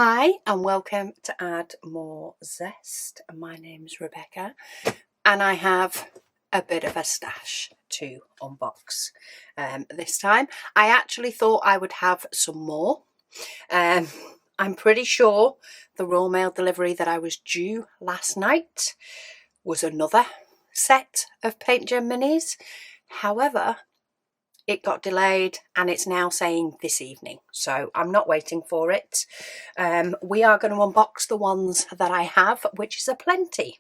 Hi and welcome to Add More Zest. My name's Rebecca and I have a bit of a stash to unbox this time. I actually thought I would have some more. I'm pretty sure the raw mail delivery that I was due last night was another set of PaintGem minis. However, it got delayed and it's now saying this evening, so I'm not waiting for it. We are going to unbox the ones that I have, which is a plenty.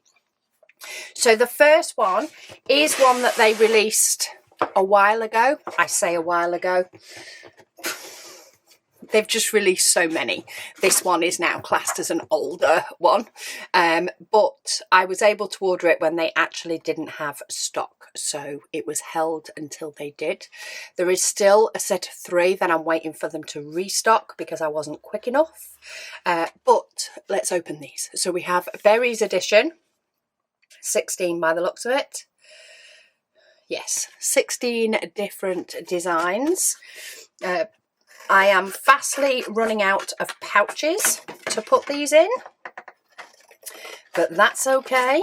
So the first one is one that they released a while ago. I say a while ago. They've just released so many. This one is now classed as an older one, but I was able to order it when they actually didn't have stock, so it was held until they did. There is still a set of 3 that I'm waiting for them to restock because I wasn't quick enough, but let's open these. So we have Berries Edition, 16 by the looks of it. Yes, 16 different designs. I am fastly running out of pouches to put these in, but that's okay.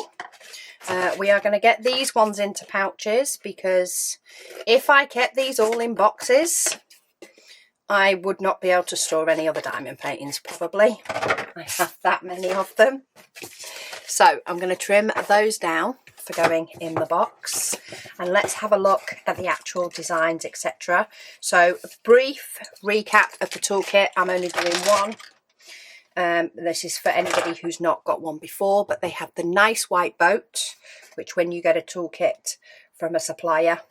We are going to get these ones into pouches because if I kept these all in boxes, I would not be able to store any other diamond paintings probably. I have that many of them. So I'm going to trim those down for going in the box, and let's have a look at the actual designs, etc. So a brief recap of the toolkit. I'm only doing one. This is for anybody who's not got one before, but they have the nice white boat, which when you get a toolkit from a supplier,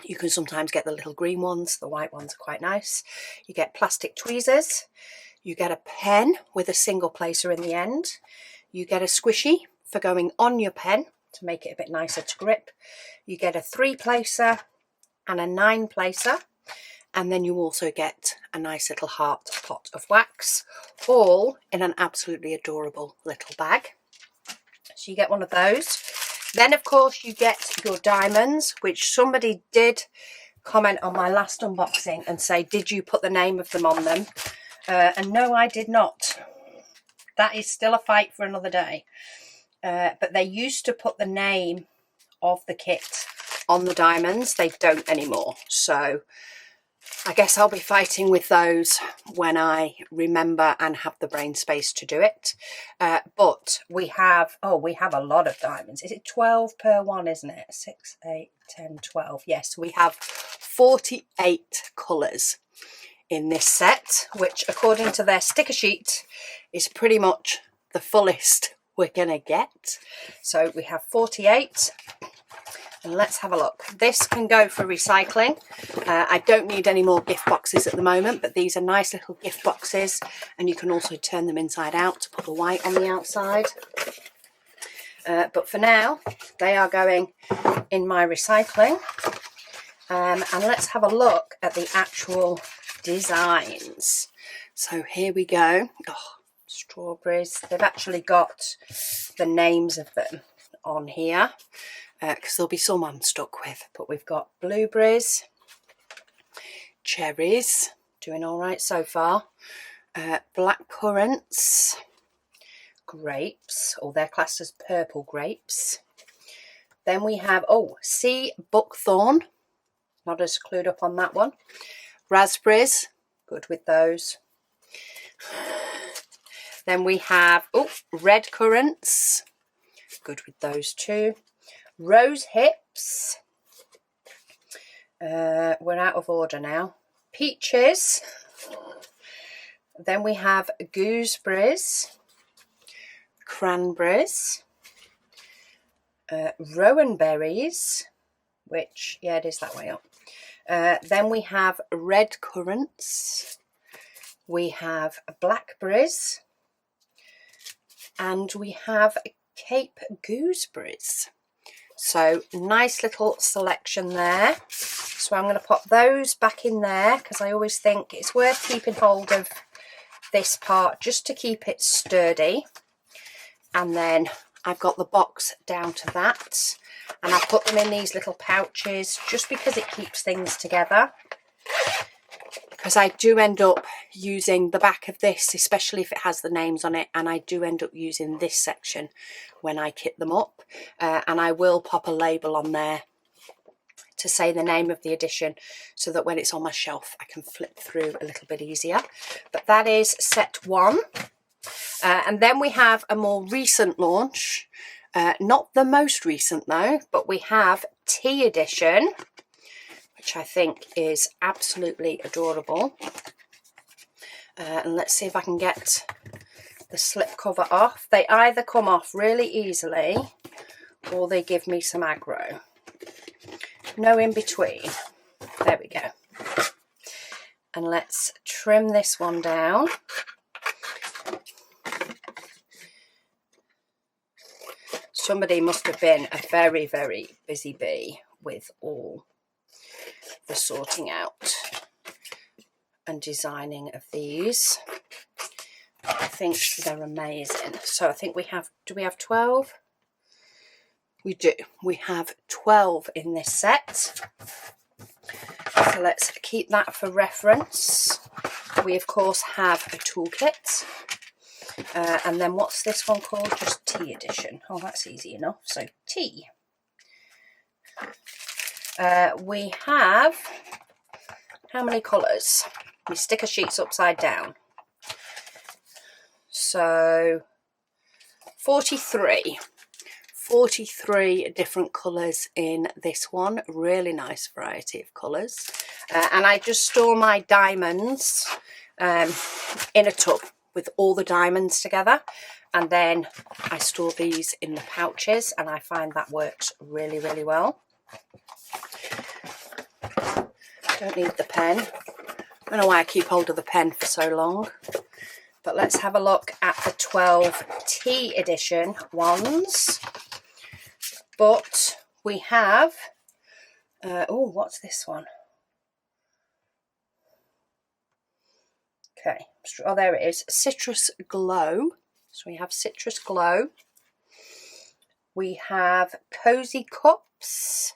you can sometimes get the little green ones. The white ones are quite nice. You get plastic tweezers. You get a pen with a single placer in the end. You get a squishy for going on your pen to make it a bit nicer to grip. You get a 3-placer and a 9-placer, and then you also get a nice little heart pot of wax, all in an absolutely adorable little bag. So you get one of those. Then of course you get your diamonds, which somebody did comment on my last unboxing and say, did you put the name of them on them? And no, I did not. That is still a fight for another day. But they used to put the name of the kit on the diamonds. They don't anymore. So I guess I'll be fighting with those when I remember and have the brain space to do it. But we have a lot of diamonds. Is it 12 per one, isn't it? 6, 8, 10, 12. Yes, we have 48 colours in this set, which according to their sticker sheet is pretty much the fullest we're gonna get. So we have 48, and let's have a look. This can go for recycling. I don't need any more gift boxes at the moment, but these are nice little gift boxes, and you can also turn them inside out to put the white on the outside. But for now, they are going in my recycling. And let's have a look at the actual designs. So here we go. Oh, strawberries. They've actually got the names of them on here because there'll be some I'm stuck with, but we've got blueberries, cherries, doing all right so far, black currants, grapes, or they're classed as purple grapes. Then we have sea buckthorn, not as clued up on that one. Raspberries, good with those. Then we have red currants, good with those too. Rose hips, we're out of order now. Peaches. Then we have gooseberries, cranberries, rowan berries, which, yeah, it is that way up. Then we have red currants, we have blackberries, and we have Cape gooseberries. So nice little selection there. So I'm going to pop those back in there because I always think it's worth keeping hold of this part just to keep it sturdy. And then I've got the box down to that, and I put them in these little pouches just because it keeps things together. Because I do end up using the back of this, especially if it has the names on it, and I do end up using this section when I kit them up, and I will pop a label on there to say the name of the edition so that when it's on my shelf I can flip through a little bit easier. But that is set 1. And then we have a more recent launch, not the most recent though, but we have Tea Edition, which I think is absolutely adorable. And let's see if I can get the slip cover off. They either come off really easily or they give me some aggro. No in between. There we go. And let's trim this one down. Somebody must have been a very, very busy bee with all the sorting out and designing of these. I think they're amazing. So I think we have, do we have 12? We do. We have 12 in this set. So let's keep that for reference. We of course have a toolkit. And then what's this one called? Just Tea Edition. Oh, that's easy enough. So tea. We have, how many colours? We sticker sheets upside down. So 43. 43 different colours in this one. Really nice variety of colours. And I just store my diamonds in a tub with all the diamonds together, and then I store these in the pouches, and I find that works really, really well. Don't need the pen. I don't know why I keep hold of the pen for so long. But let's have a look at the 12 Tea Edition ones. But we have, oh, what's this one? Okay, oh, there it is, Citrus Glow. So we have Citrus Glow. We have Cozy Cups.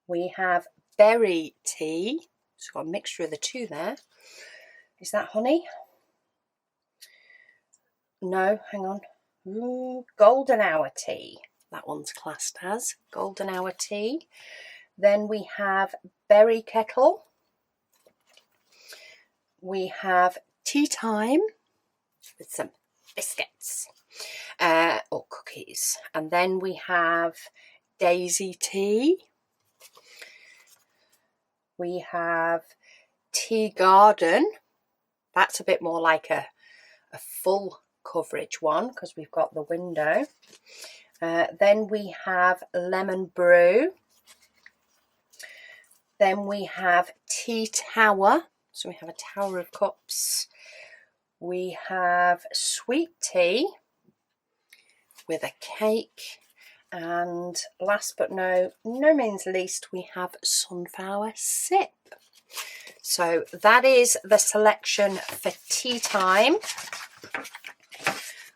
We have Berry Tea. So we've got a mixture of the two there. Is that honey? No, hang on. Golden Hour Tea. That one's classed as Golden Hour Tea. Then we have Berry Kettle. We have Tea Time with some biscuits or cookies. And then we have Daisy Tea. We have Tea Garden. That's a bit more like a full coverage one because we've got the window. Then we have Lemon Brew. Then we have Tea Tower. So we have a tower of cups. We have Sweet Tea with a cake. And last but no means least, we have Sunflower Sip. So that is the selection for Tea Time.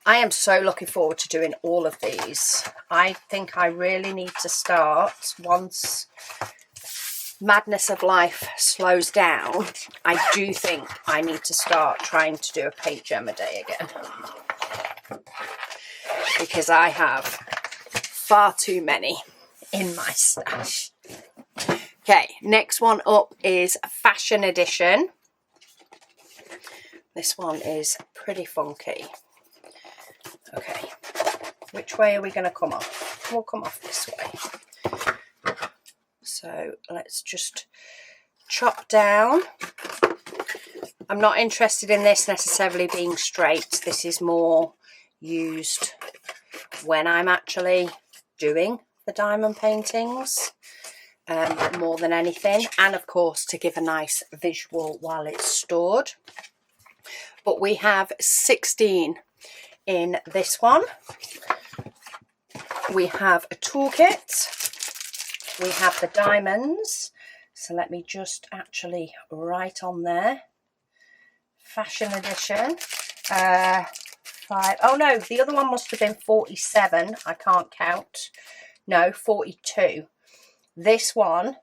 I am so looking forward to doing all of these. I think I really need to start once madness of life slows down. I do think I need to start trying to do a PaintGem a day again, because I have far too many in my stash. Okay, next one up is Fashion Edition. This one is pretty funky. Okay, which way are we going to come off? We'll come off this way. So let's just chop down. I'm not interested in this necessarily being straight. This is more used when I'm actually doing the diamond paintings, more than anything. And of course to give a nice visual while it's stored. But we have 16 in this one. We have a toolkit. We have the diamonds. So let me just actually write on there. Fashion Edition. 5. Oh no, the other one must have been 47. I can't count. No, 42. This one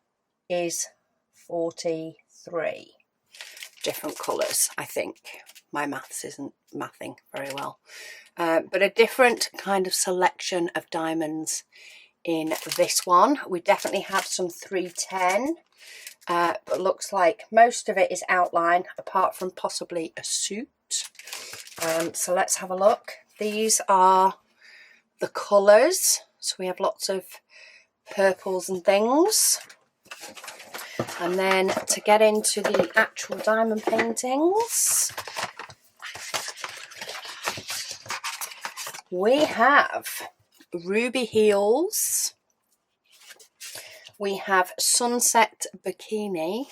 is 43. different colours, I think. My maths isn't mathing very well. But a different kind of selection of diamonds in this one. We definitely have some 310, but looks like most of it is outline, apart from possibly a suit. So let's have a look. These are the colours. So we have lots of purples and things. And then to get into the actual diamond paintings, we have ruby heels, we have sunset bikini,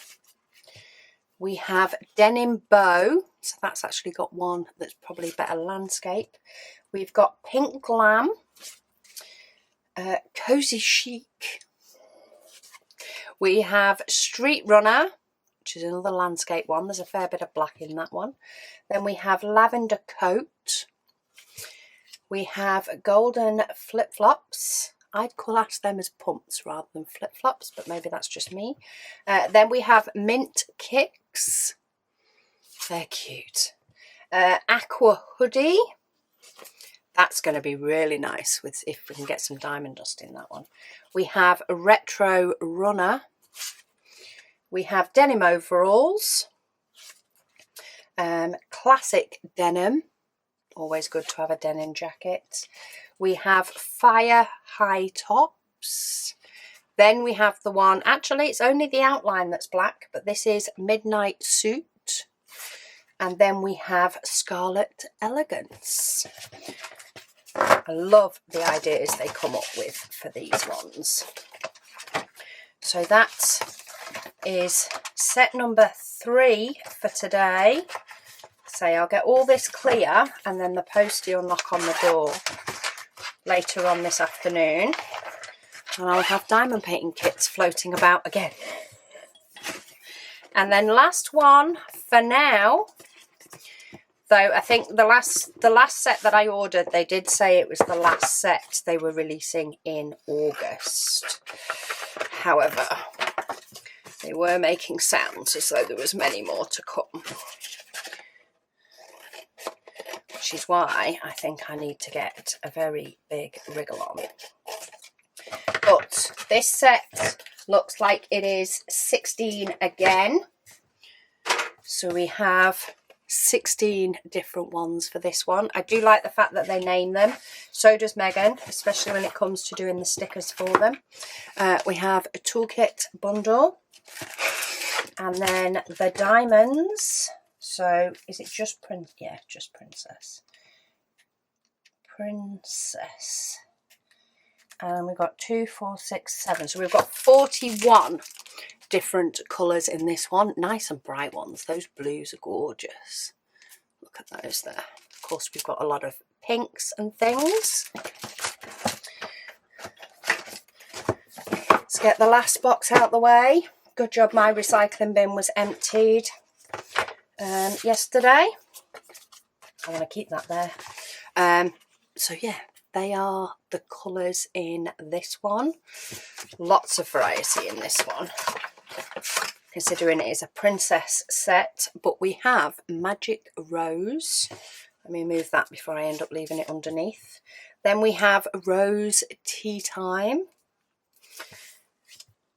we have denim bow, so that's actually got one that's probably better landscape. We've got pink glam, cozy chic. We have street runner, which is another landscape one. There's a fair bit of black in that one. Then we have lavender coat. We have golden flip-flops. I'd class them as pumps rather than flip-flops, but maybe that's just me. Then we have mint kicks. They're cute. Aqua hoodie. That's going to be really nice with if we can get some diamond dust in that one. We have a retro runner. We have denim overalls. Classic denim. Always good to have a denim jacket. We have fire high tops. Then we have the one, actually it's only the outline that's black, but this is midnight suit. And then we have scarlet elegance. I love the ideas they come up with for these ones. So that is set number 3 for today. So I'll get all this clear and then the postie will knock on the door later on this afternoon. And I'll have diamond painting kits floating about again. And then last one for now. Though I think the last set that I ordered, they did say it was the last set they were releasing in August. However, they were making sounds as though there was many more to come. Which is why I think I need to get a very big wriggle on. But this set looks like it is 16 again. So we have 16 different ones for this one. I do like the fact that they name them. So does Megan, especially when it comes to doing the stickers for them. We have a toolkit bundle. And then the diamonds. So is it just Prince? Yeah, just Princess. Princess. And we've got 2, 4, 6, 7. So we've got 41 different colours in this one. Nice and bright ones. Those blues are gorgeous. Look at those there. Of course, we've got a lot of pinks and things. Let's get the last box out the way. Good job my recycling bin was emptied yesterday. I want to keep that there. So yeah, they are the colours in this one. Lots of variety in this one, considering it is a princess set. But we have Magic Rose. Let me move that before I end up leaving it underneath. Then we have Rose Tea Time.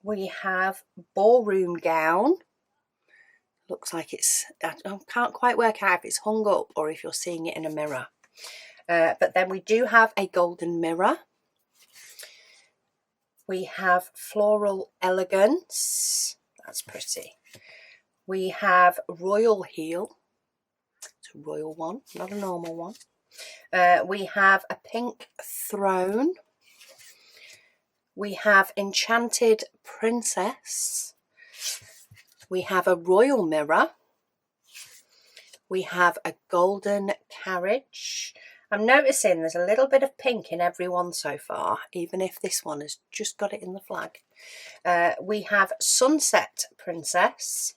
We have Ballroom Gown. Looks like it's, I can't quite work out if it's hung up or if you're seeing it in a mirror. But then we do have a golden mirror. We have Floral Elegance. That's pretty. We have Royal Heel. It's a royal one, not a normal one. We have a Pink Throne. We have Enchanted Princess. We have a Royal Mirror. We have a Golden Carriage. I'm noticing there's a little bit of pink in every one so far, even if this one has just got it in the flag. We have Sunset Princess.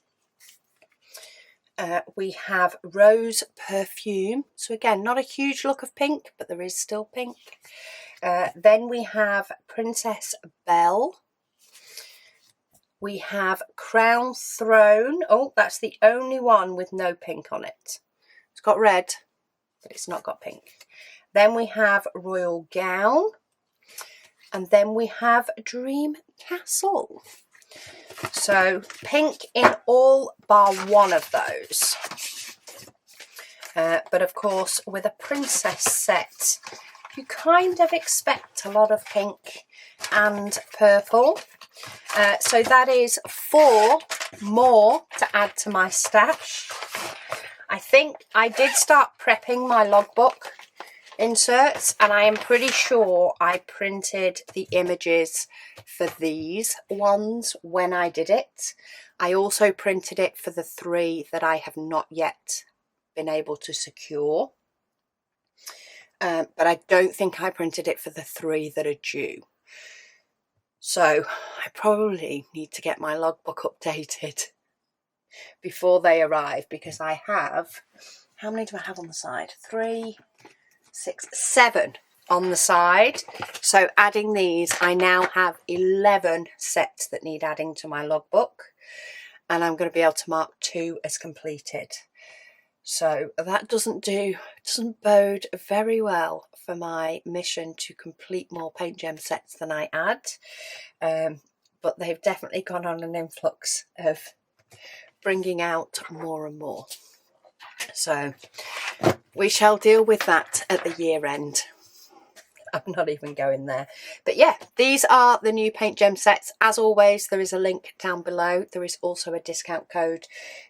We have Rose Perfume. So again, not a huge look of pink, but there is still pink. Then we have Princess Belle. We have Crown Throne. Oh, that's the only one with no pink on it. It's got red, but it's not got pink. Then we have Royal Gown. And then we have Dream Castle. So pink in all bar one of those. But of course, with a princess set, you kind of expect a lot of pink and purple. So that is 4 more to add to my stash. I think I did start prepping my logbook inserts, and I am pretty sure I printed the images for these ones when I did it. I also printed it for the 3 that I have not yet been able to secure. But I don't think I printed it for the 3 that are due. So I probably need to get my logbook updated before they arrive, because I have, how many do I have on the side? 3, 6, 7 on the side. So adding these, I now have 11 sets that need adding to my logbook, and I'm going to be able to mark 2 as completed. So that doesn't bode very well for my mission to complete more PaintGem sets than I add. But they've definitely gone on an influx of bringing out more and more. So we shall deal with that at the year end. I'm not even going there. But yeah, these are the new PaintGem sets. As always, there is a link down below. There is also a discount code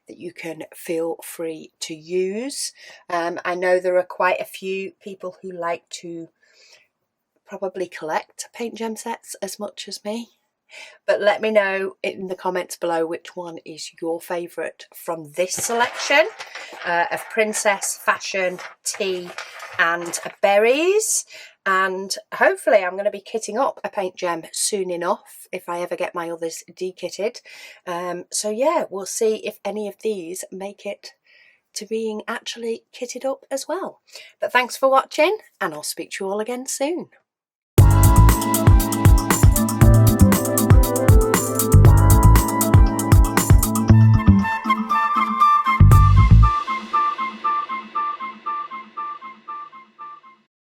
that you can feel free to use. I know there are quite a few people who like to probably collect PaintGem sets as much as me. But let me know in the comments below which one is your favourite from this selection of princess, fashion, tea and berries. And hopefully I'm going to be kitting up a PaintGem soon enough if I ever get my others dekitted. So yeah, we'll see if any of these make it to being actually kitted up as well. But thanks for watching, and I'll speak to you all again soon.